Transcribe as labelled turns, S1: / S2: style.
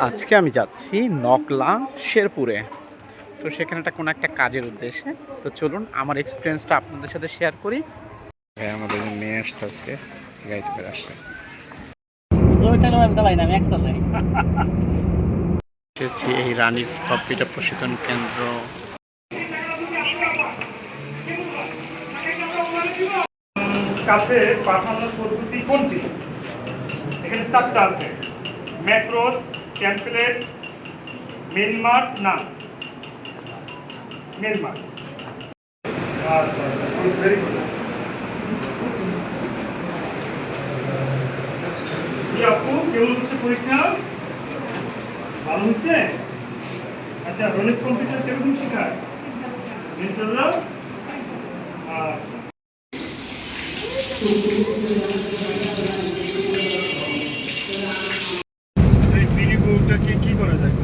S1: আজকে আমি যাচ্ছি নকলা শেরপুরে। তো সেখানে কোনো একটা কাজের উদ্দেশ্যে। তো চলুন আমার এক্সপিরিয়েন্সটা আপনাদের সাথে শেয়ার করি। ভাই আমাদের যে মেয়ে আসছে আজকে গাড়িতে করে আসছে। এসেছি এই রানী কম্পিউটার প্রশিক্ষণ কেন্দ্র।
S2: কাছে পাঠানোর পদ্ধতি কোনটি? এখানে চারটা আছে: ম্যাক্রোস, টেমপ্লেট, মেনমার্ক, নাম। মেনমার্ক। আচ্ছা আচ্ছা, ভেরি গুড। আপু কেমন হচ্ছে পরীক্ষা? ভালো হচ্ছে? আচ্ছা, রনিত কম্পিউটার কিরকম শেখায়? ইনশাআল্লাহ। এই পিডি বুকটা কি করা যায়?